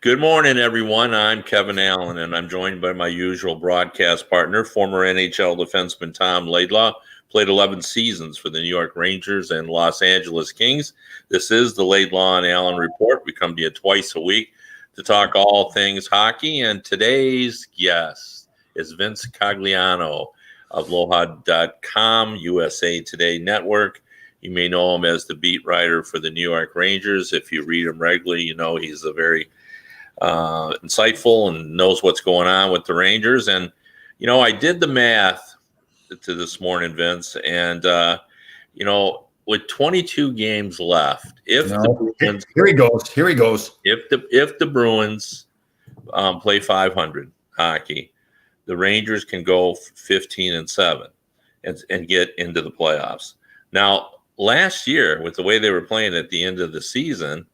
Good morning, everyone. I'm Kevin Allen, and I'm joined by my usual broadcast partner, former NHL defenseman Tom Laidlaw. Played 11 seasons for the New York Rangers and Los Angeles Kings. This is the Laidlaw and Allen Report. We come to you twice a week to talk all things hockey, and today's guest is Vince Cogliano of Aloha.com, USA Today Network. You may know him as the beat writer for the New York Rangers. If you read him regularly, you know he's a very insightful and knows what's going on with the Rangers. And, you know, I did the math to this morning, Vince, and, with 22 games left, here he goes. If the Bruins play 500 hockey, the Rangers can go 15-7 and get into the playoffs. Now, last year, with the way they were playing at the end of the season,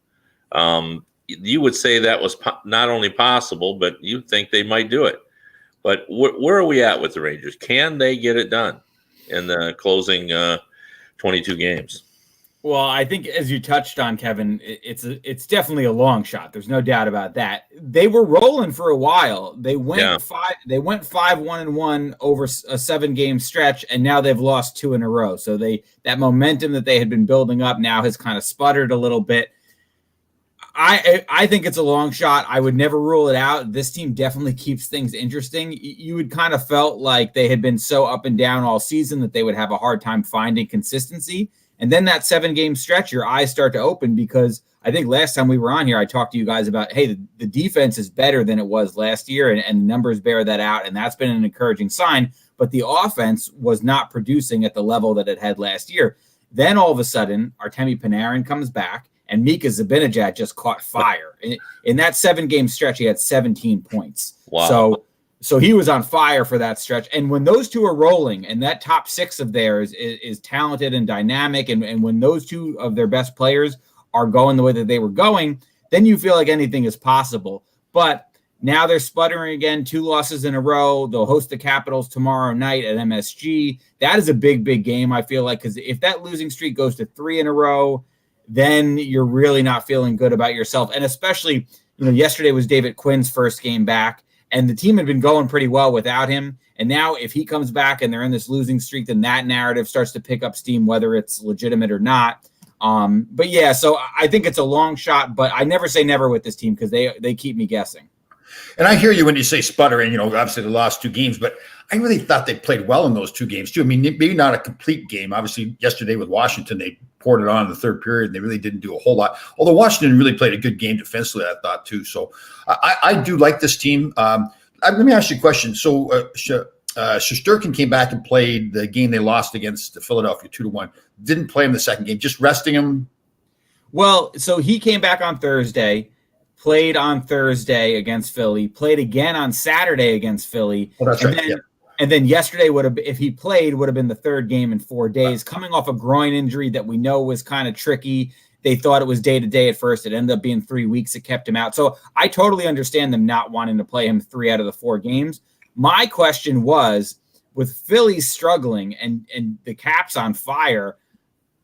you would say that was not only possible, but you'd think they might do it. But where are we at with the Rangers? Can they get it done in the closing 22 games? Well, I think as you touched on, Kevin, it's definitely a long shot. There's no doubt about that. They were rolling for a while. They went 5-1-1 over a 7-game stretch, and now they've lost 2 in a row. So that momentum that they had been building up now has kind of sputtered a little bit. I think it's a long shot. I would never rule it out. This team definitely keeps things interesting. You would kind of felt like they had been so up and down all season that they would have a hard time finding consistency. And then that 7-game stretch, your eyes start to open, because I think last time we were on here, I talked to you guys about, hey, the defense is better than it was last year, and numbers bear that out, and that's been an encouraging sign. But the offense was not producing at the level that it had last year. Then all of a sudden, Artemi Panarin comes back, and Mika Zibanejad just caught fire. In that 7-game stretch, he had 17 points. Wow. So he was on fire for that stretch. And when those two are rolling, and that top 6 of theirs is talented and dynamic, and when those two of their best players are going the way that they were going, then you feel like anything is possible. But now they're sputtering again, 2 losses in a row. They'll host the Capitals tomorrow night at MSG. That is a big, big game, I feel like, because if that losing streak goes to 3 in a row, then you're really not feeling good about yourself. And especially, yesterday was David Quinn's first game back, and the team had been going pretty well without him. And now if he comes back and they're in this losing streak, then that narrative starts to pick up steam, whether it's legitimate or not. But yeah, so I think it's a long shot, but I never say never with this team, because they keep me guessing. And I hear you when you say sputtering, obviously they lost 2 games, but I really thought they played well in those 2 games too. I mean, maybe not a complete game. Obviously, yesterday with Washington, they poured it on in the third period, and they really didn't do a whole lot. Although Washington really played a good game defensively, I thought too. So I do like this team. Let me ask you a question. So Shesterkin came back and played the game they lost against Philadelphia 2-1. Didn't play him the second game, just resting him. Well, so he came back on Thursday. Played on Thursday against Philly, played again on Saturday against Philly. Oh, that's right. And then yesterday would have, if he played, would have been the 3rd game in 4 days, coming off a groin injury that we know was kind of tricky. They thought it was day to day at first. It ended up being 3 weeks that kept him out. So I totally understand them not wanting to play him 3 out of the 4 games. My question was, with Philly struggling and the Caps on fire,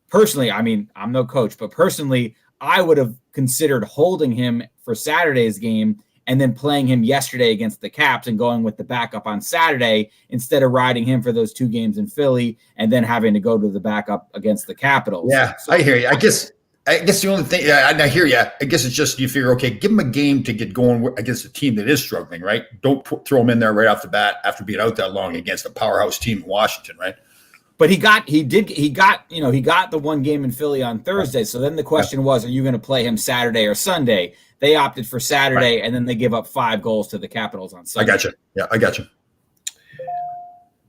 personally, I mean, I'm no coach, but personally, I would have considered holding him for Saturday's game and then playing him yesterday against the Caps and going with the backup on Saturday instead of riding him for those 2 games in Philly and then having to go to the backup against the Capitals. Yeah, so, I hear you. I guess the only thing, I hear you. I guess it's just you figure, okay, give him a game to get going against a team that is struggling, right? Don't throw him in there right off the bat after being out that long against a powerhouse team in Washington, right? But he got the 1 game in Philly on Thursday. So then the question was, are you going to play him Saturday or Sunday? They opted for Saturday, right, and then they give up 5 goals to the Capitals on Sunday. I got you. Yeah, I got you.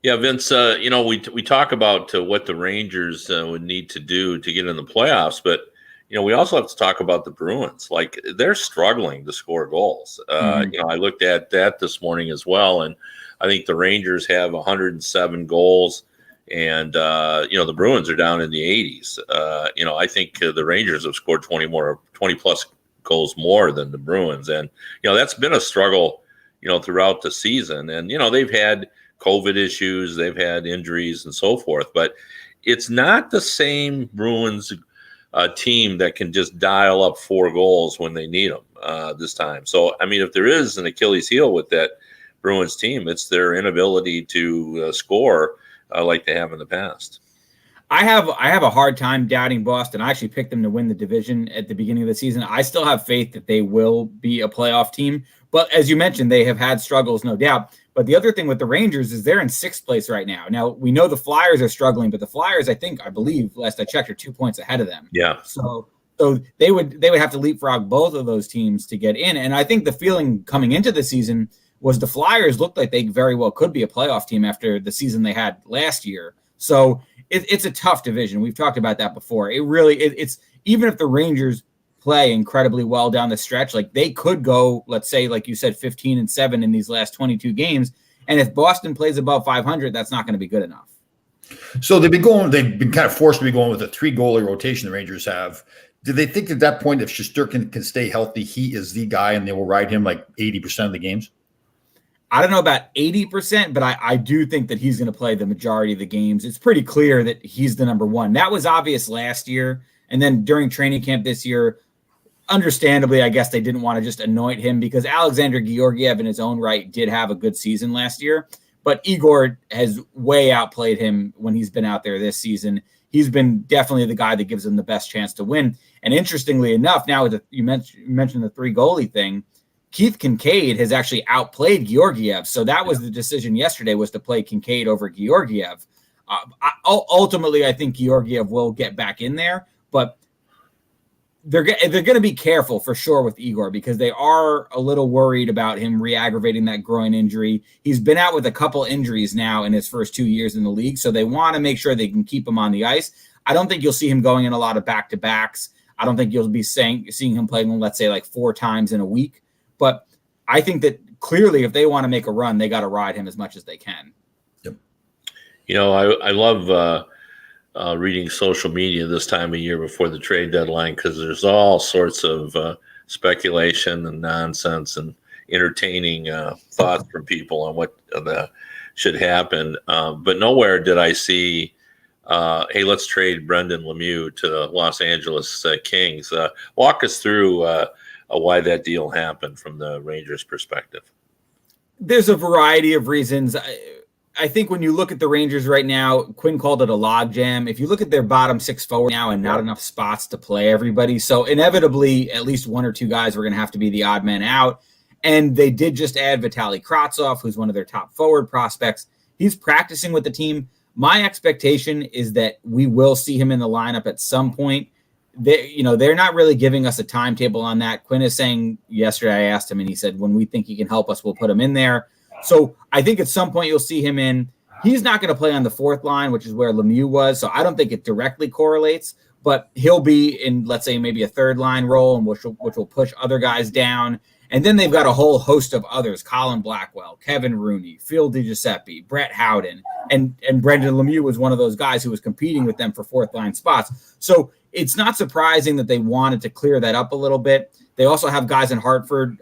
Yeah, Vince, we talk about what the Rangers would need to do to get in the playoffs, but, we also have to talk about the Bruins. Like, they're struggling to score goals. I looked at that this morning as well, and I think the Rangers have 107 goals. And, the Bruins are down in the 80s. I think the Rangers have scored 20 plus goals more than the Bruins. And, that's been a struggle, throughout the season. And, they've had COVID issues, they've had injuries and so forth. But it's not the same Bruins team that can just dial up 4 goals when they need them this time. So, I mean, if there is an Achilles heel with that Bruins team, it's their inability to score like they have in the past. I have a hard time doubting Boston. I actually picked them to win the division at the beginning of the season. I still have faith that they will be a playoff team. But as you mentioned, they have had struggles, no doubt. But the other thing with the Rangers is they're in 6th place right now. Now, we know the Flyers are struggling, but the Flyers, I believe, last I checked, are 2 points ahead of them. Yeah. So they would have to leapfrog both of those teams to get in. And I think the feeling coming into the season was the Flyers looked like they very well could be a playoff team after the season they had last year. So it's a tough division. We've talked about that before. It's even if the Rangers play incredibly well down the stretch, like they could go, let's say, like you said, 15-7 in these last 22 games. And if Boston plays above 500, that's not going to be good enough. So they've been kind of forced to be going with a 3-goalie rotation the Rangers have. Do they think at that point, if Shesterkin can stay healthy, he is the guy and they will ride him like 80% of the games? I don't know about 80%, but I do think that he's going to play the majority of the games. It's pretty clear that he's the number one. That was obvious last year. And then during training camp this year, understandably, I guess they didn't want to just anoint him because Alexander Georgiev in his own right did have a good season last year. But Igor has way outplayed him when he's been out there this season. He's been definitely the guy that gives them the best chance to win. And interestingly enough, now you mentioned the 3-goalie thing, Keith Kincaid has actually outplayed Georgiev. So that was the decision yesterday, was to play Kincaid over Georgiev. Ultimately, I think Georgiev will get back in there, but they're going to be careful for sure with Igor because they are a little worried about him re-aggravating that groin injury. He's been out with a couple injuries now in his first 2 years in the league, so they want to make sure they can keep him on the ice. I don't think you'll see him going in a lot of back-to-backs. I don't think you'll be seeing him playing, let's say, like 4 times in a week. But I think that clearly if they want to make a run, they got to ride him as much as they can. Yep. You know, I love reading social media this time of year before the trade deadline because there's all sorts of speculation and nonsense and entertaining thoughts from people on what should happen. But nowhere did I see, hey, let's trade Brendan Lemieux to the Los Angeles Kings. Walk us through why that deal happened from the Rangers' perspective. There's a variety of reasons. I think when you look at the Rangers right now, Quinn called it a logjam. If you look at their bottom 6 forward now and not enough spots to play everybody, so inevitably at least 1 or 2 guys were going to have to be the odd man out. And they did just add Vitaly Kravtsov, who's one of their top forward prospects. He's practicing with the team. My expectation is that we will see him in the lineup at some point. They're not really giving us a timetable on that. Quinn is saying yesterday, I asked him and he said, when we think he can help us, we'll put him in there. So I think at some point you'll see him in. He's not going to play on the 4th line, which is where Lemieux was. So I don't think it directly correlates, but he'll be in, let's say, maybe a 3rd line role, and which will push other guys down. And then they've got a whole host of others: Colin Blackwell, Kevin Rooney, Phil DiGiuseppe, Brett Howden, and Brendan Lemieux was one of those guys who was competing with them for 4th line spots. So it's not surprising that they wanted to clear that up a little bit. They also have guys in Hartford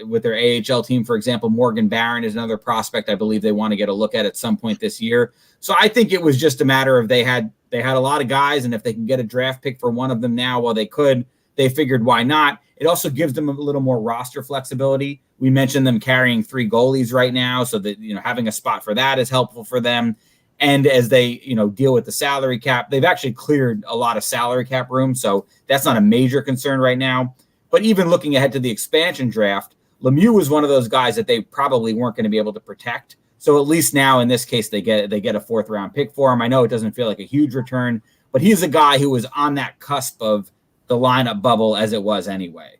with their AHL team. For example, Morgan Barron is another prospect I believe they want to get a look at some point this year. So I think it was just a matter of they had a lot of guys, and if they can get a draft pick for one of them now, well, they could. They figured why not. It also gives them a little more roster flexibility. We mentioned them carrying 3 goalies right now, so that having a spot for that is helpful for them. And as they, deal with the salary cap, they've actually cleared a lot of salary cap room. So that's not a major concern right now. But even looking ahead to the expansion draft, Lemieux was one of those guys that they probably weren't going to be able to protect. So at least now in this case, they get a 4th round pick for him. I know it doesn't feel like a huge return, but he's a guy who was on that cusp of the lineup bubble as it was anyway.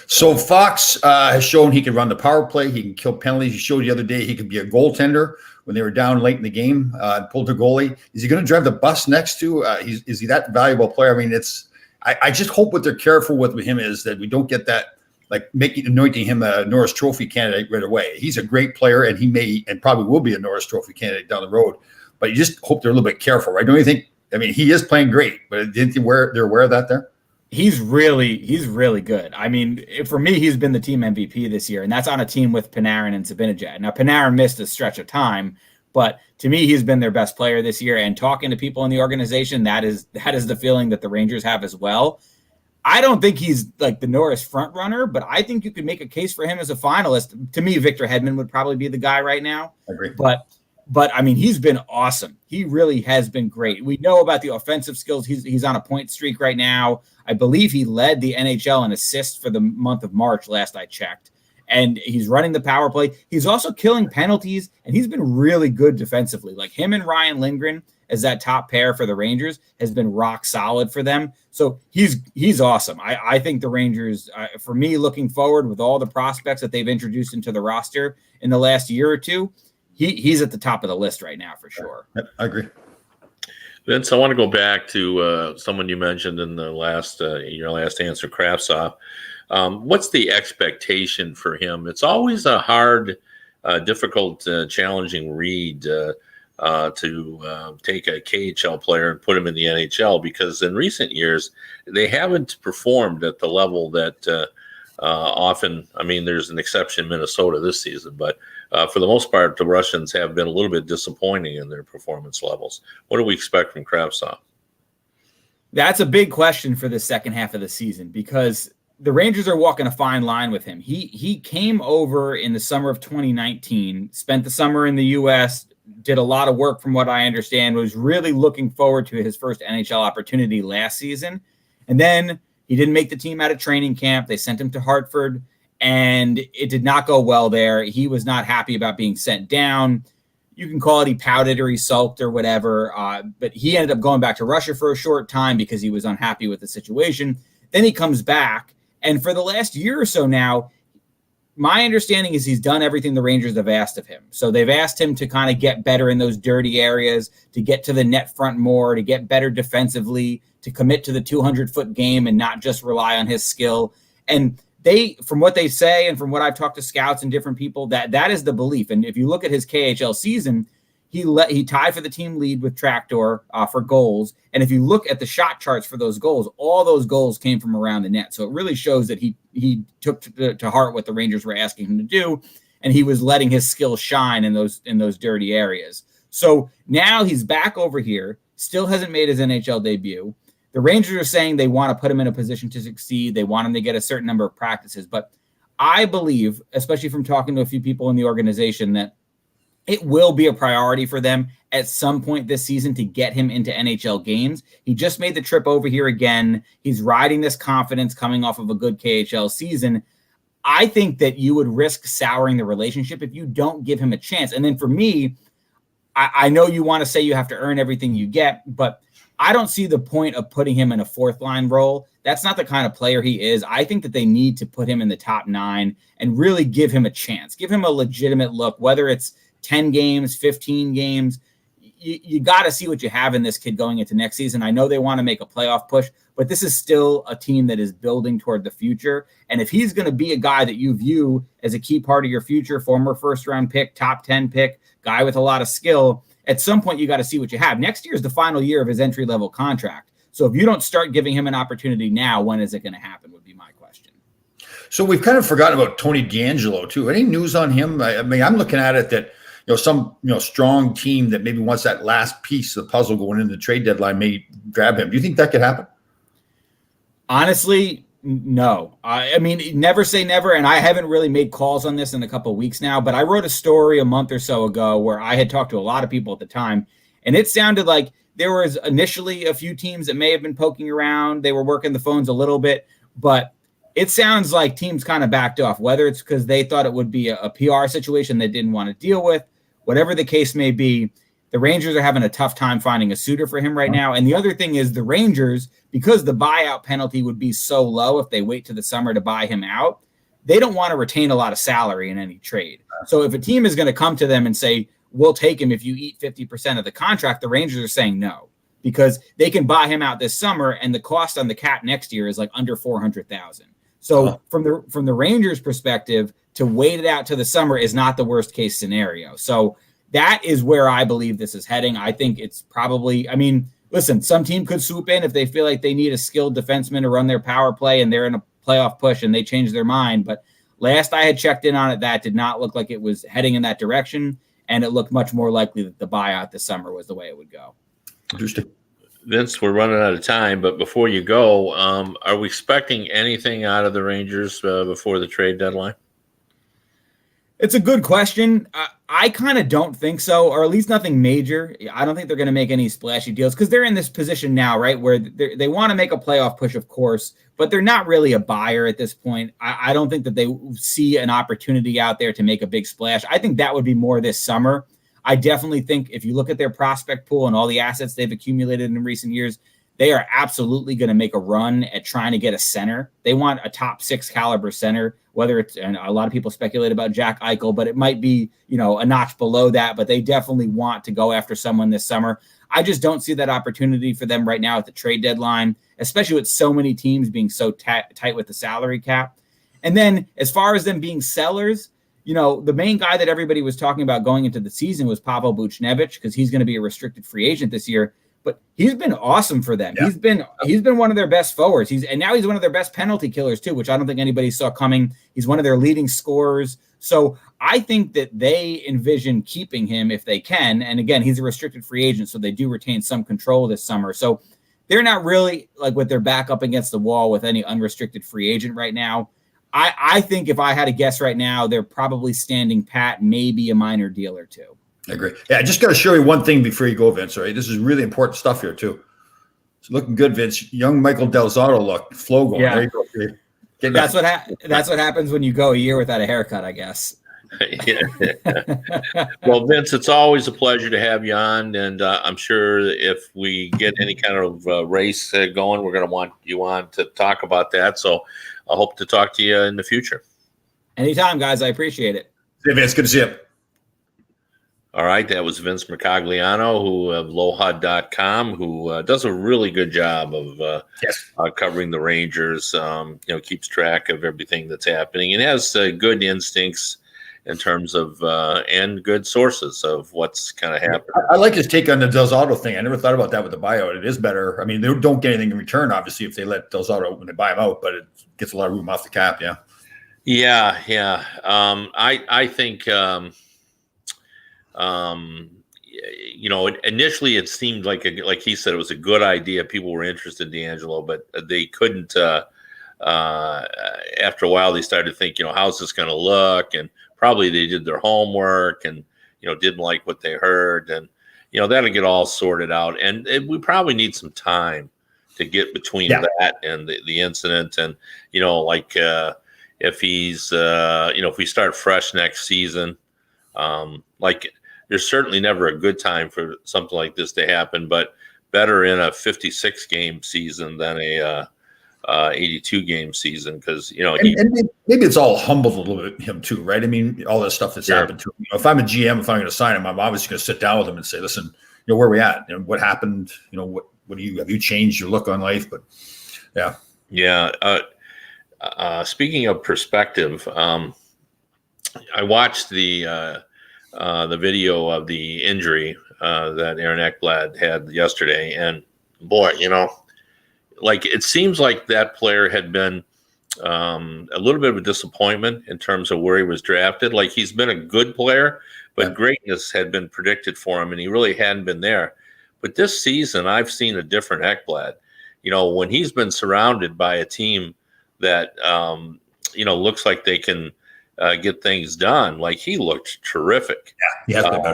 So Fox has shown he can run the power play. He can kill penalties. He showed the other day he could be a goaltender when they were down late in the game, pulled a goalie. Is he going to drive the bus next to? Is he that valuable player? I mean, I just hope what they're careful with him is that we don't get that, like anointing him a Norris Trophy candidate right away. He's a great player, and he may and probably will be a Norris Trophy candidate down the road. But you just hope they're a little bit careful, right? Don't you think? I mean, he is playing great, but didn't they're aware of that there? He's really good. I mean, for me, he's been the team MVP this year, and that's on a team with Panarin and Zibanejad. Now, Panarin missed a stretch of time, But to me, he's been their best player this year. And talking to people in the organization, that is the feeling that the Rangers have as well. I don't think he's like the Norris front runner, but I think you could make a case for him as a finalist. To me, Victor Hedman would probably be the guy right now. I agree. But I mean, he's been awesome. He really has been great. We know about the offensive skills. He's on a point streak right now. I believe he led the NHL in assists for the month of March, last I checked. And he's running the power play. He's also killing penalties, and he's been really good defensively. Like him and Ryan Lindgren as that top pair for the Rangers has been rock solid for them. So he's awesome. I think the Rangers, for me, looking forward with all the prospects that they've introduced into the roster in the last year or two, he's at the top of the list right now for sure. I agree. Vince, I want to go back to someone you mentioned in the your last answer, Kravtsov. What's the expectation for him? It's always a hard, difficult, challenging read to take a KHL player and put him in the NHL, because in recent years they haven't performed at the level that often. I mean, there's an exception, Minnesota this season, but for the most part, the Russians have been a little bit disappointing in their performance levels. What do we expect from Kravtsov? That's a big question for the second half of the season, because the Rangers are walking a fine line with him. He came over in the summer of 2019, spent the summer in the U.S., did a lot of work from what I understand, was really looking forward to his first NHL opportunity last season. And then he didn't make the team out of training camp. They sent him to Hartford, and it did not go well there. He was not happy about being sent down. You can call it he pouted or he sulked or whatever, but he ended up going back to Russia for a short time because he was unhappy with the situation. Then he comes back, and for the last year or so now, my understanding is he's done everything the Rangers have asked of him. So they've asked him to kind of get better in those dirty areas, to get to the net front more, to get better defensively, to commit to the 200-foot game and not just rely on his skill. And they, from what they say and from what I've talked to scouts and different people, that is the belief. And if you look at his KHL season, he tied for the team lead with Tractor for goals. And if you look at the shot charts for those goals, all those goals came from around the net. So it really shows that he took to heart what the Rangers were asking him to do, and he was letting his skills shine in those dirty areas. So now he's back over here, still hasn't made his NHL debut. The Rangers are saying they want to put him in a position to succeed. They want him to get a certain number of practices. But I believe, especially from talking to a few people in the organization, that it will be a priority for them at some point this season to get him into NHL games. He just made the trip over here again. He's riding this confidence coming off of a good KHL season. I think that you would risk souring the relationship if you don't give him a chance. And then for me, I know you want to say you have to earn everything you get, but I don't see the point of putting him in a fourth line role. That's not the kind of player he is. I think that they need to put him in the top 9 and really give him a chance, give him a legitimate look, whether it's 10 games, 15 games. You got to see what you have in this kid going into next season. I know they want to make a playoff push, but this is still a team that is building toward the future. And if he's going to be a guy that you view as a key part of your future, former first-round pick, top 10 pick, guy with a lot of skill, at some point you got to see what you have. Next year is the final year of his entry-level contract. So if you don't start giving him an opportunity now, when is it going to happen would be my question. So we've kind of forgotten about Tony DeAngelo too. Any news on him? I mean, I'm looking at it that some strong team that maybe wants that last piece of the puzzle going into the trade deadline may grab him. Do you think that could happen? Honestly, no. I mean, never say never, and I haven't really made calls on this in a couple of weeks now, but I wrote a story a month or so ago where I had talked to a lot of people at the time, and it sounded like there was initially a few teams that may have been poking around. They were working the phones a little bit, but it sounds like teams kind of backed off, whether it's because they thought it would be a PR situation they didn't want to deal with. Whatever the case may be, the Rangers are having a tough time finding a suitor for him right now. And the other thing is the Rangers, because the buyout penalty would be so low if they wait to the summer to buy him out, they don't want to retain a lot of salary in any trade. So if a team is going to come to them and say, we'll take him if you eat 50% of the contract, the Rangers are saying no, because they can buy him out this summer and the cost on the cap next year is like under $400,000. So from the Rangers' perspective, to wait it out to the summer is not the worst case scenario. So that is where I believe this is heading. I think it's probably, I mean, listen, some team could swoop in if they feel like they need a skilled defenseman to run their power play and they're in a playoff push and they change their mind. But last I had checked in on it, that did not look like it was heading in that direction. and it looked much more likely that the buyout this summer was the way it would go. Interesting. Vince, we're running out of time, but before you go, are we expecting anything out of the Rangers before the trade deadline? It's a good question. I kind of don't think so, or at least nothing major. I don't think they're going to make any splashy deals because they're in this position now, right, where they want to make a playoff push, of course, but they're not really a buyer at this point. I don't think that they see an opportunity out there to make a big splash. I think that would be more this summer. I definitely think if you look at their prospect pool and all the assets they've accumulated in recent years, they are absolutely going to make a run at trying to get a center. They want a top 6 caliber center, whether it's, and a lot of people speculate about Jack Eichel, but it might be, a notch below that, but they definitely want to go after someone this summer. I just don't see that opportunity for them right now at the trade deadline, especially with so many teams being so tight with the salary cap. And then as far as them being sellers, the main guy that everybody was talking about going into the season was Pavel Buchnevich, because he's going to be a restricted free agent this year. But he's been awesome for them. Yeah. He's been one of their best forwards. And now he's one of their best penalty killers too, which I don't think anybody saw coming. He's one of their leading scorers. So I think that they envision keeping him if they can. And again, he's a restricted free agent, so they do retain some control this summer. So they're not really like with their back up against the wall with any unrestricted free agent right now. I think if I had to guess right now, they're probably standing pat, maybe a minor deal or two. I agree. Yeah, I just got to show you one thing before you go, Vince. All right, this is really important stuff here too. It's looking good, Vince. Young Michael Del Zotto look, flow going. Yeah. There you go. That's what happens when you go a year without a haircut, I guess. Well, Vince, it's always a pleasure to have you on, and I'm sure if we get any kind of race going, we're going to want you on to talk about that. So I hope to talk to you in the future. Anytime, guys. I appreciate it. Hey, Vince, good to see you. All right, that was Vince Mercogliano, who of Lohud.com, who does a really good job of covering the Rangers. Keeps track of everything that's happening and has good instincts in terms of and good sources of what's kind of happening. I like his take on the Del Zotto thing. I never thought about that with the buyout. It is better. I mean, they don't get anything in return, obviously, if they let Del Zotto when they buy him out, but it gets a lot of room off the cap. Yeah. Yeah. I think. Initially it seemed like he said, it was a good idea. People were interested in DeAngelo, but they couldn't. After a while, they started to think, how's this going to look? And probably they did their homework and didn't like what they heard, and that'll get all sorted out. And we probably need some time to get between that and the incident. And if he's if we start fresh next season, there's certainly never a good time for something like this to happen, but better in a 56 game season than a 82 game season, because and maybe it's all humbled a little bit him too, right? I mean, all that stuff that's happened to him. If I'm a GM, if I'm going to sign him, I'm obviously going to sit down with him and say, listen, where are we at? What happened? What do you have you changed your look on life? But speaking of perspective, I watched the video of the injury that Aaron Ekblad had yesterday, and boy, it seems like that player had been a little bit of a disappointment in terms of where he was drafted. Like, he's been a good player, but greatness had been predicted for him, and he really hadn't been there. But this season, I've seen a different Ekblad. When he's been surrounded by a team that looks like they can get things done, like, he looked terrific. Yeah,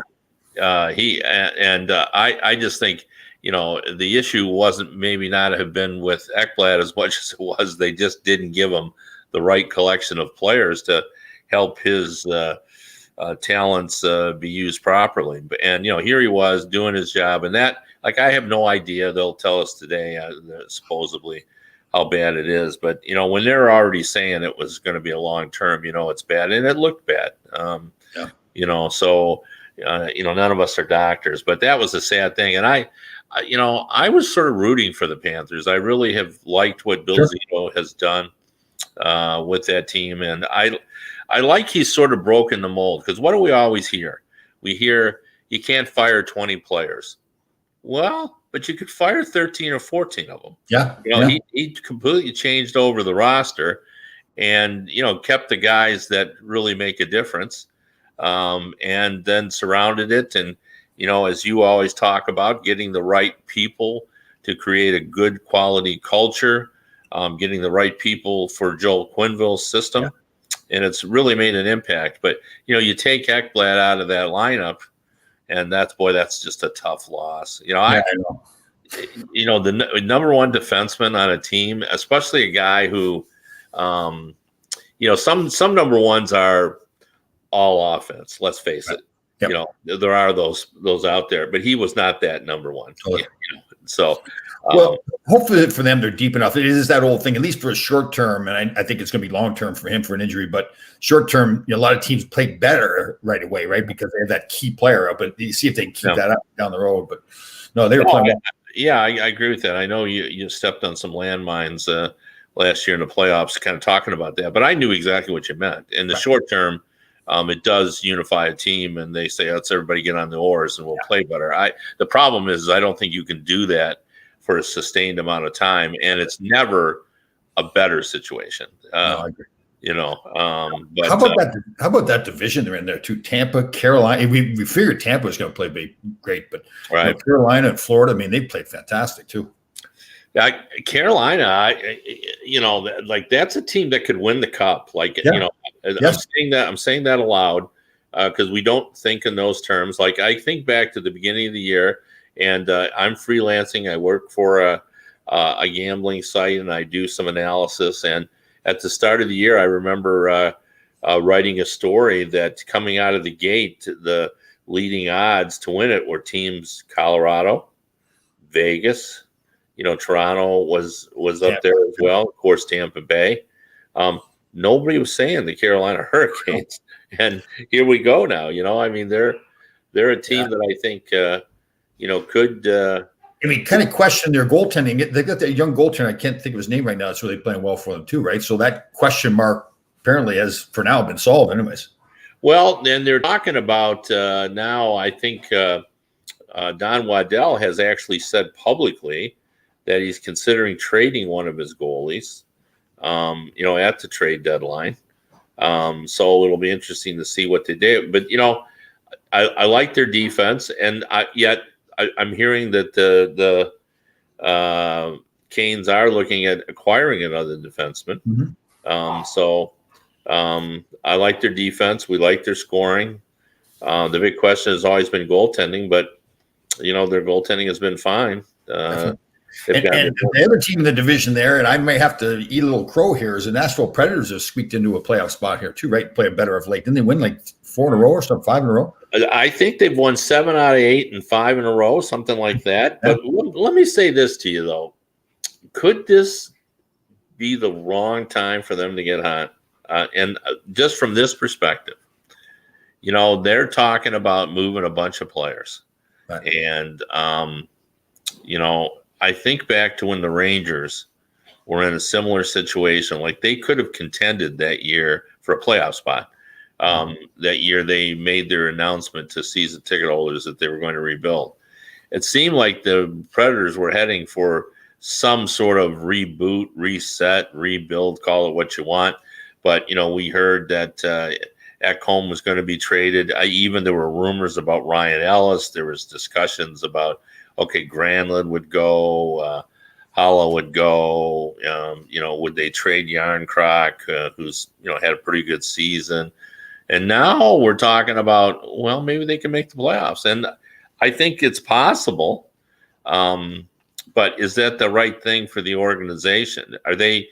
I just think the issue wasn't maybe not have been with Ekblad as much as it was they just didn't give him the right collection of players to help his talents be used properly. And here he was doing his job, and that, I have no idea. They'll tell us today supposedly how bad it is, but when they're already saying it was going to be a long term, it's bad, and it looked bad. So none of us are doctors, but that was a sad thing. And I was sort of rooting for the Panthers. I really have liked what Bill Zito has done with that team, and I like he's sort of broken the mold, because what do we always hear? We hear you can't fire 20 players. Well, but you could fire 13 or 14 of them. He completely changed over the roster and, kept the guys that really make a difference. and then surrounded it. And, as you always talk about, getting the right people to create a good quality culture, getting the right people for Joel Quenneville's system. Yeah. And it's really made an impact. But, you take Ekblad out of that lineup, and that's just a tough loss. I know. The number one defenseman on a team, especially a guy who, some number ones are all offense. Let's face it. Yep. There are those out there, but he was not that number one. Totally. So, well, hopefully for them, they're deep enough. It is that old thing, at least for a short term, and I think it's going to be long term for him for an injury. But short term, a lot of teams play better right away, right? Because they have that key player up. But you see if they can keep that up down the road. But no, they were playing. I agree with that. I know you stepped on some landmines last year in the playoffs, kind of talking about that. But I knew exactly what you meant. In the short term, it does unify a team, and they say, let's everybody get on the oars and we'll play better. The problem is I don't think you can do that for a sustained amount of time, and it's never a better situation. I agree. But how about that division they're in there too? Tampa, Carolina. We figured Tampa was going to play great, but Carolina and Florida, they played fantastic too. Carolina, that's a team that could win the cup. I'm saying that aloud because we don't think in those terms. Like, I think back to the beginning of the year, and I'm freelancing. I work for a gambling site, and I do some analysis. And at the start of the year, I remember writing a story that coming out of the gate, the leading odds to win it were teams Colorado, Vegas. Toronto was up there as well. Of course, Tampa Bay. Nobody was saying the Carolina Hurricanes, and here we go now. They're a team that I think could. Kind of question their goaltending. They got that young goaltender. I can't think of his name right now. It's really playing well for them too, right? So that question mark apparently has for now been solved, anyways. Well, then they're talking about now. I think Don Waddell has actually said publicly that he's considering trading one of his goalies, at the trade deadline. So it'll be interesting to see what they do. But, I like their defense, and I'm hearing that the Canes are looking at acquiring another defenseman. Mm-hmm. I like their defense. We like their scoring. The big question has always been goaltending, but, their goaltending has been fine. And the other team in the division there, and I may have to eat a little crow here, is the Nashville Predators have squeaked into a playoff spot here too, right? Playing better of late. Didn't they win like 4 in a row or something, 5 in a row? I think they've won 7 out of 8 and 5 in a row, something like that. But let me say this to you, though. Could this be the wrong time for them to get hot? And just from this perspective, they're talking about moving a bunch of players. Right. And, I think back to when the Rangers were in a similar situation. Like, they could have contended that year for a playoff spot. That year they made their announcement to season ticket holders that they were going to rebuild. It seemed like the Predators were heading for some sort of reboot, reset, rebuild, call it what you want. But, we heard that Ekholm was going to be traded. There were rumors about Ryan Ellis. There was discussions about, Granlund would go, Holla would go. Would they trade Yarncroc, who's had a pretty good season? And now we're talking about, well, maybe they can make the playoffs, and I think it's possible. But is that the right thing for the organization? Are they?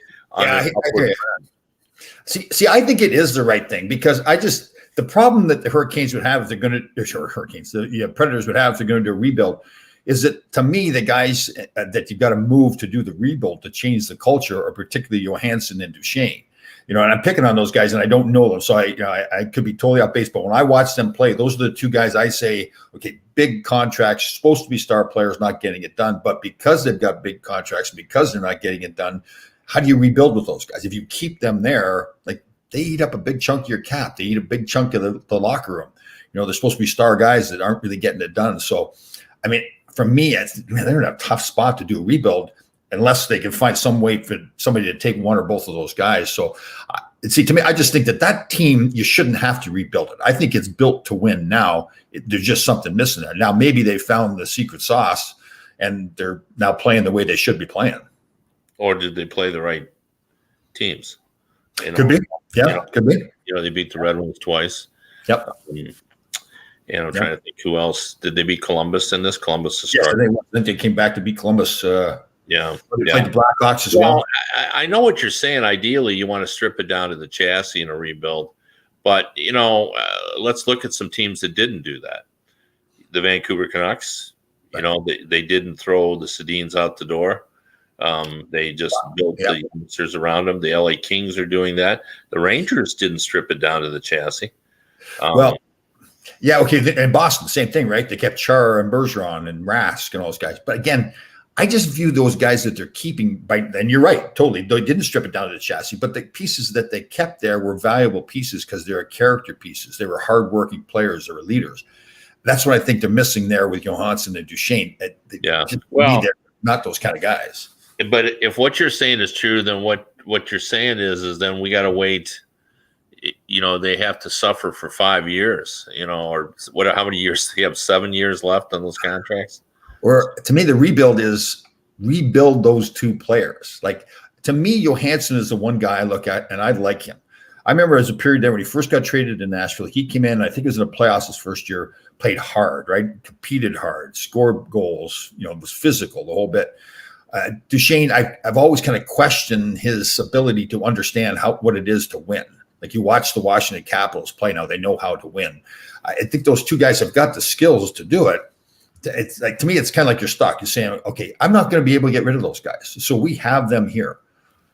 See, I think it is the right thing because the problem that the Hurricanes would have if they're going to, the Predators would have if they're going to do a rebuild, is that to me the guys that you've got to move to do the rebuild to change the culture are particularly Johansson and Duchesne. And I'm picking on those guys and I don't know them, so I could be totally off base. But when I watch them play, those are the two guys I say, okay, big contracts, supposed to be star players, not getting it done. But because they've got big contracts, because they're not getting it done, how do you rebuild with those guys? If you keep them there, like they eat up a big chunk of your cap. They eat a big chunk of the locker room. They're supposed to be star guys that aren't really getting it done. So, for me, they're in a tough spot to do a rebuild unless they can find some way for somebody to take one or both of those guys. So see, to me, I just think that team, you shouldn't have to rebuild it. I think it's built to win now. There's just something missing there. Now, maybe they found the secret sauce and they're now playing the way they should be playing. Or did they play the right teams? Could be. Yeah, could be. They beat the Red Wings twice. Yep. I'm trying to think who else. Did they beat Columbus in this? Columbus to Yeah, start. then they came back to beat Columbus. Yeah. They played the Blackhawks as well. I know what you're saying. Ideally, you want to strip it down to the chassis in a rebuild. But, let's look at some teams that didn't do that. The Vancouver Canucks, they didn't throw the Sedins out the door. They just built the youngsters around them. The LA Kings are doing that. The Rangers didn't strip it down to the chassis. Yeah, okay. And Boston, same thing, right? They kept Char and Bergeron and Rask and all those guys. But again, I just view those guys that they're keeping and you're right, totally. They didn't strip it down to the chassis, but the pieces that they kept there were valuable pieces because they're character pieces. They were hardworking players. They were leaders. That's what I think they're missing there with Johansson and Duchesne. They're not those kind of guys. But if what you're saying is true, then what you're saying is then we got to wait. They have to suffer for 5 years, or what? How many years? They have 7 years left on those contracts. Or to me, the rebuild is rebuild those two players. Like to me, Johansson is the one guy I look at, and I like him. I remember as a period there when he first got traded to Nashville, he came in. I think it was in the playoffs his first year. Played hard, right? Competed hard, scored goals. Was physical the whole bit. Duchesne, I've always kind of questioned his ability to understand what it is to win. Like you watch the Washington Capitals play now, they know how to win. I think those two guys have got the skills to do it. It's like, to me, it's kind of like your stock. You're saying, okay, I'm not going to be able to get rid of those guys. So we have them here.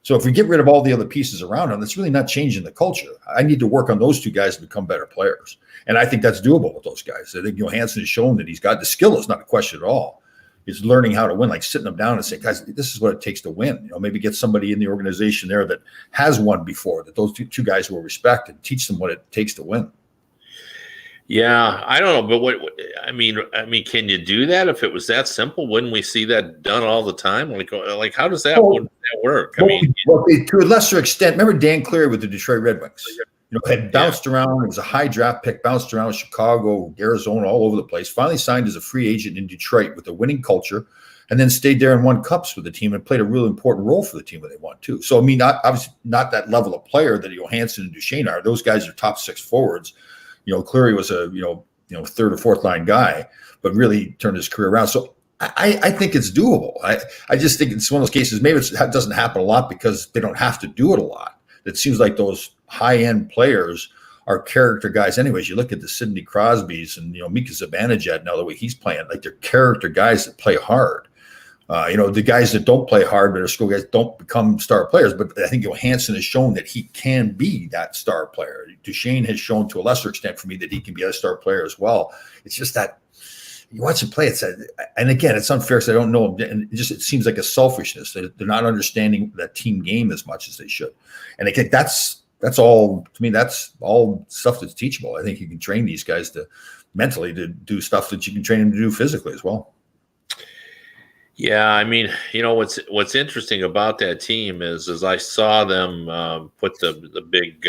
So if we get rid of all the other pieces around them, that's really not changing the culture. I need to work on those two guys to become better players. And I think that's doable with those guys. I think Johansson has shown that he's got the skill. It's not a question at all. It's learning how to win, like sitting them down and saying, guys, this is what it takes to win. Maybe get somebody in the organization there that has won before, that those two guys will respect and teach them what it takes to win. Yeah, I don't know, but I mean, can you do that if it was that simple? Wouldn't we see that done all the time? Like how does that, work? I mean, to a lesser extent, remember Dan Cleary with the Detroit Red Wings? Had bounced around. It was a high draft pick, bounced around Chicago, Arizona, all over the place. Finally signed as a free agent in Detroit with a winning culture, and then stayed there and won cups with the team and played a really important role for the team when they won too. So I mean, obviously not that level of player that Johansson and Duchesne are. Those guys are top six forwards. Cleary was a third or fourth line guy, but really turned his career around. So I think it's doable. I just think it's one of those cases. Maybe it doesn't happen a lot because they don't have to do it a lot. It seems like those high-end players are character guys anyways. You look at the Sidney Crosbys and Mika Zibanejad now, the way he's playing, like they're character guys that play hard. The guys that don't play hard but are skill guys don't become star players. But I think Johansson has shown that he can be that star player. Duchesne has shown to a lesser extent for me that he can be a star player as well. It's just that you watch him play. And again, it's unfair because I don't know him. And it seems like a selfishness. They're not understanding that team game as much as they should. And again, that's all, to me, that's all stuff that's teachable. I think you can train these guys to mentally to do stuff that you can train them to do physically as well. Yeah, I mean, what's interesting about that team is I saw them put the big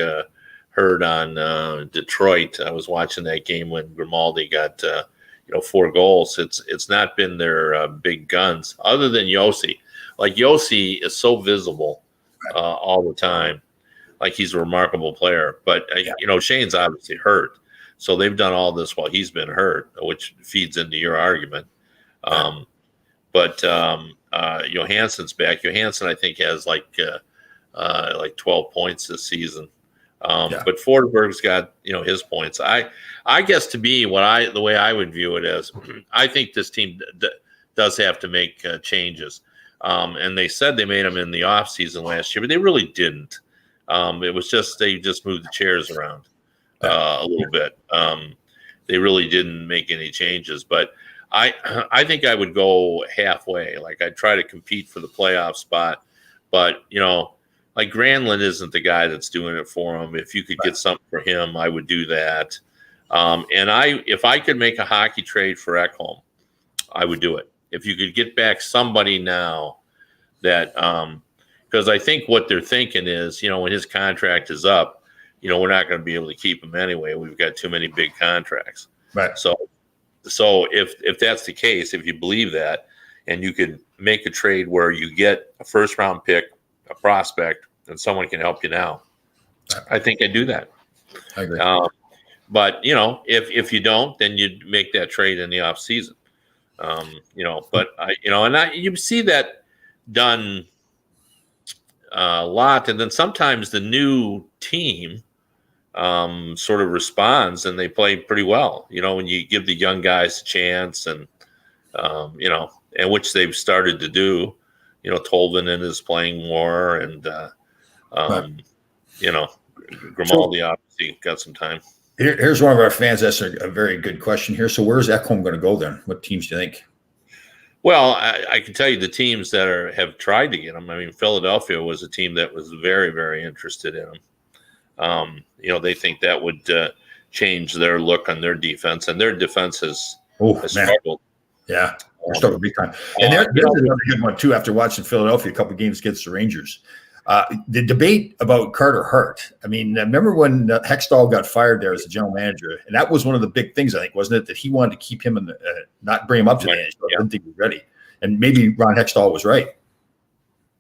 herd on Detroit. I was watching that game when Grimaldi got 4 goals. It's not been their big guns other than Yossi. Like Yossi is so visible all the time. Like he's a remarkable player, but Shane's obviously hurt, so they've done all this while he's been hurt, which feeds into your argument. But Johansson's back. Johansson, I think, has like 12 points this season. But Forsberg's got his points. I guess to me, the way I would view it is, I think this team does have to make changes. And they said they made them in the offseason last year, but they really didn't. It was just they just moved the chairs around a little bit. They really didn't make any changes, but I think I would go halfway. Like I'd try to compete for the playoff spot, but like Granlund isn't the guy that's doing it for him. If you could get something for him, I would do that. And if I could make a hockey trade for Ekholm, I would do it. If you could get back somebody now that, because I think what they're thinking is, when his contract is up, we're not going to be able to keep him anyway. We've got too many big contracts. Right. So if that's the case, if you believe that, and you could make a trade where you get a first round pick, a prospect, and someone can help you now, I think I'd do that. I agree. But if you don't, then you'd make that trade in the off season. But you see that done a lot, and then sometimes the new team sort of responds and they play pretty well. When you give the young guys a chance, and and which they've started to do. Tolvanen is playing more, and Grimaldi obviously got some time. Here's one of our fans. That's a very good question here. So where's Ekholm going to go then? What teams do you think? Well, I can tell you the teams that have tried to get him. I mean, Philadelphia was a team that was very, very interested in him. They think that would change their look on their defense, and their defense has struggled. Yeah, they're struggled big time. And there's another good one too. After watching Philadelphia a couple of games against the Rangers, the debate about Carter Hart. I mean, remember when Hextall got fired there as the general manager, and that was one of the big things, I think, wasn't it, that he wanted to keep him in not bring him up to the NHL. I didn't think he was ready, and maybe Ron Hextall was right.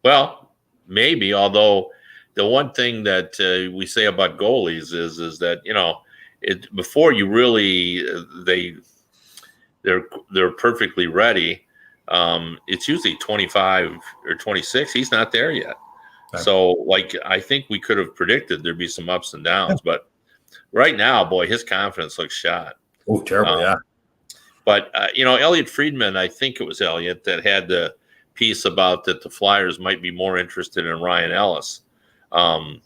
Well, maybe. Although the one thing that we say about goalies is that before you really they're perfectly ready. It's usually 25 or 26. He's not there yet. Right. So, I think we could have predicted there'd be some ups and downs, but right now, boy, his confidence looks shot. Oh, terrible, yeah. But, Elliot Friedman, I think it was Elliot that had the piece about that the Flyers might be more interested in Ryan Ellis to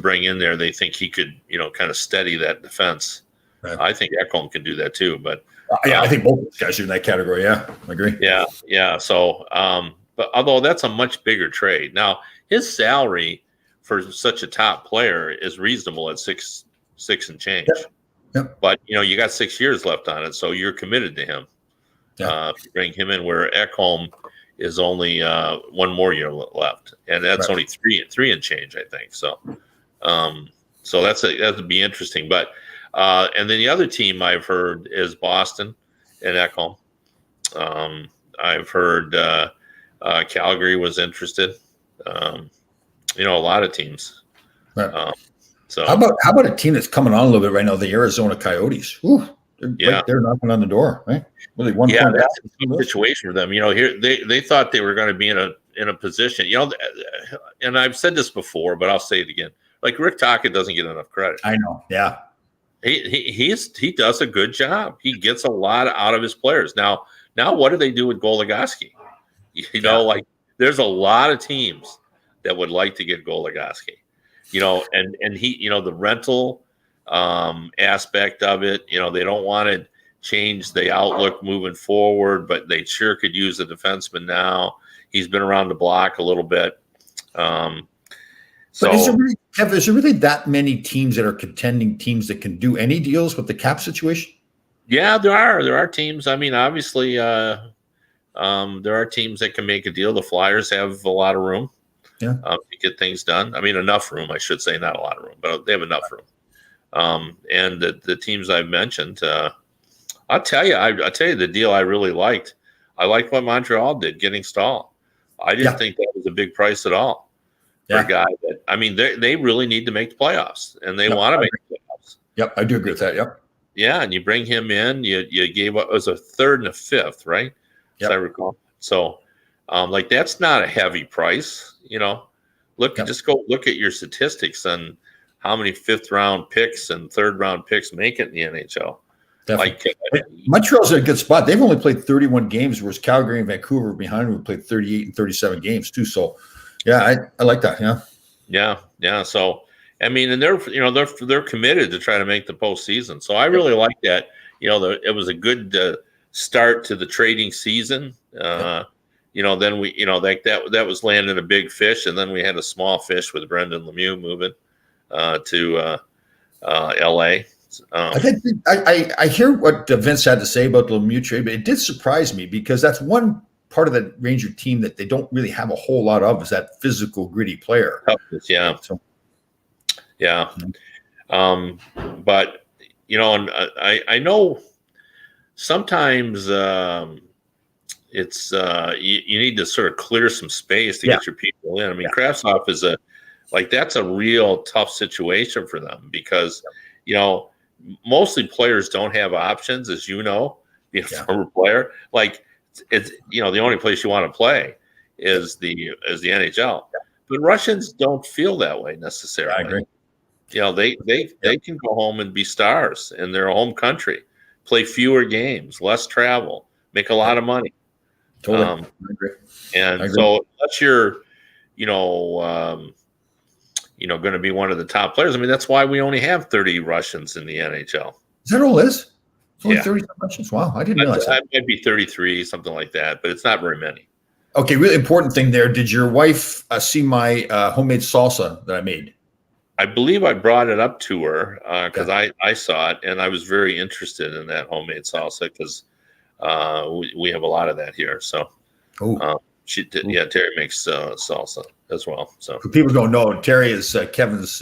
bring in there. They think he could, kind of steady that defense. Right. I think Ekholm can do that too, but I think both those guys are in that category. Yeah, I agree. Yeah. So, but although that's a much bigger trade, now his salary for such a top player is reasonable at six and change. Yep. But you got 6 years left on it, so you're committed to him. If you bring him in, where Ekholm is only 1 more year left, and that's only three and change, I think. So, so that would be interesting. But and then the other team I've heard is Boston and Ekholm. I've heard Calgary was interested. A lot of teams. Right. So how about a team that's coming on a little bit right now? The Arizona Coyotes. Ooh, they're knocking on the door, right? Really, that's a good situation for them. Here they thought they were going to be in a position. And I've said this before, but I'll say it again. Rick Tocchet doesn't get enough credit. I know. Yeah. He does a good job. He gets a lot out of his players. Now what do they do with Goligoski? There's a lot of teams that would like to get Goligoski. And he, the rental aspect of it. They don't want to change the outlook moving forward, but they sure could use a defenseman now. He's been around the block a little bit. So is there really that many teams that are contending teams that can do any deals with the cap situation? Yeah, there are. There are teams. I mean, obviously, there are teams that can make a deal. The Flyers have a lot of room to get things done. I mean, enough room, I should say, not a lot of room, but they have enough room. And the teams I've mentioned, I'll tell you the deal I really liked. I liked what Montreal did, getting Stahl. I didn't think that was a big price at all. For a guy that, I mean, they really need to make the playoffs, and they want to make the playoffs. Yep, I do agree with that. Yep. Yeah, and you bring him in. You gave up, it was a third and a fifth, right? Yep. As I recall. So, that's not a heavy price. Just go look at your statistics on how many 5th round picks and 3rd round picks make it in the NHL. Definitely. Montreal's in a good spot. They've only played 31 games, whereas Calgary and Vancouver behind them have played 38 and 37 games too. So. Yeah, I like that. Yeah. So, I mean, and they're committed to try to make the postseason. So I really like that. It was a good start to the trading season. Then we, that was landing a big fish, and then we had a small fish with Brendan Lemieux moving to LA. I hear what Vince had to say about the Lemieux trade, but it did surprise me because that's one part of the Ranger team that they don't really have a whole lot of is that physical, gritty player. Yeah. So, Yeah. But, and I know sometimes it's you need to sort of clear some space to get your people in. I mean, Kravtsov is that's a real tough situation for them because, mostly players don't have options, as you know, being a former player. Like it's the only place you want to play is the NHL. But Russians don't feel that way necessarily. I agree. They can go home and be stars in their home country, play fewer games, less travel, make a lot of money. Totally. I agree. And so unless you're, going to be one of the top players. I mean, that's why we only have 30 Russians in the NHL. Is that all it is? It's only 30 Russians. Wow, I didn't realize that. Might be 33, something like that, but it's not very many. Okay, really important thing there. Did your wife see my homemade salsa that I made? I believe I brought it up to her because I saw it, and I was very interested in that homemade salsa because we have a lot of that here. So she did. Yeah, Terry makes salsa as well. So for people who don't know, Terry is Kevin's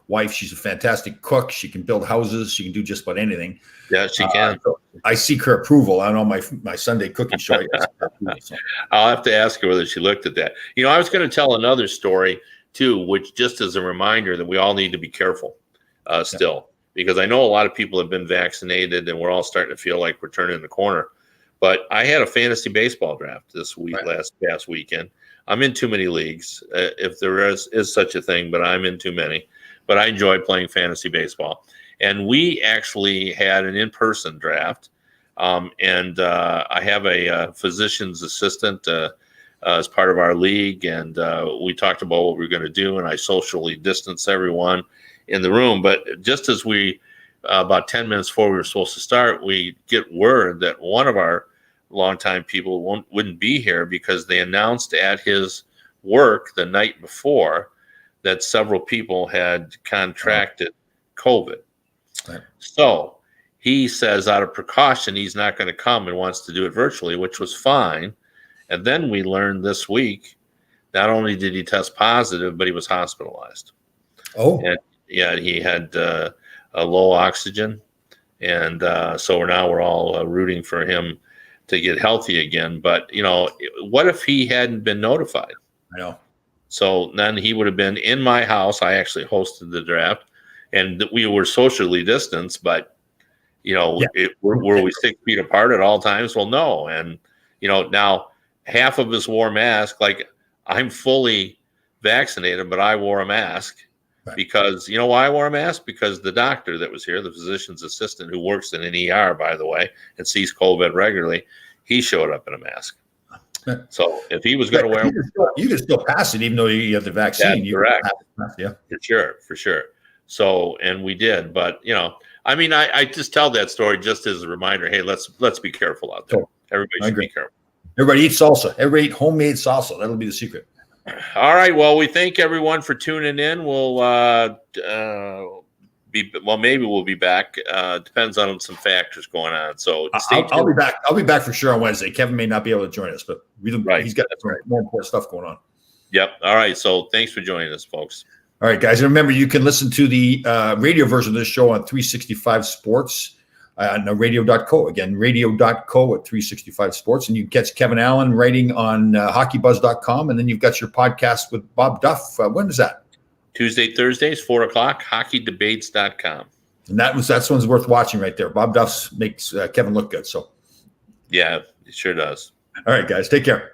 wife. She's a fantastic cook. She can build houses. She can do just about anything. Yeah, she can. So I seek her approval. I know my Sunday cooking show. I'll have to ask her whether she looked at that. I was going to tell another story too, which just as a reminder that we all need to be careful still, because I know a lot of people have been vaccinated and we're all starting to feel like we're turning the corner. But I had a fantasy baseball draft this week, past weekend. I'm in too many leagues, if there is such a thing, but I'm in too many. But I enjoy playing fantasy baseball. And we actually had an in-person draft. And I have a physician's assistant as part of our league. And we talked about what we were going to do. And I socially distanced everyone in the room. But just as we, about 10 minutes before we were supposed to start, we get word that one of our longtime people wouldn't be here because they announced at his work the night before that several people had contracted COVID. Right. So he says out of precaution, he's not going to come and wants to do it virtually, which was fine. And then we learned this week, not only did he test positive, but he was hospitalized. Oh. And he had a low oxygen. And so we're all rooting for him to get healthy again. But, what if he hadn't been notified? I know. So then he would have been in my house. I actually hosted the draft and we were socially distanced, but, were we 6 feet apart at all times? Well, no. And, now half of us wore masks. Like I'm fully vaccinated, but I wore a mask. Right. Because you know why I wore a mask? Because the doctor that was here, the physician's assistant who works in an ER, by the way, and sees COVID regularly, he showed up in a mask. So if he was going to wear, you can still pass it even though you have the vaccine. Correct. Yeah, for sure. So and we did, but I just tell that story just as a reminder. Hey, let's be careful out there. Sure. Everybody should be careful. Everybody eat salsa. Everybody eat homemade salsa. That'll be the secret. All right. Well, we thank everyone for tuning in. We'll maybe we'll be back. Depends on some factors going on. So stay tuned. I'll be back. I'll be back for sure on Wednesday. Kevin may not be able to join us, but he's got more important stuff going on. Yep. All right. So thanks for joining us, folks. All right, guys. And remember, you can listen to the radio version of this show on 365 Sports on radio.co. Again, radio.co at 365 Sports. And you can catch Kevin Allen writing on hockeybuzz.com. And then you've got your podcast with Bob Duff. When is that? Tuesday, Thursdays, 4:00, hockeydebates.com. And that's one's worth watching right there. Bob Duff makes Kevin look good. So, yeah, it sure does. All right, guys. Take care.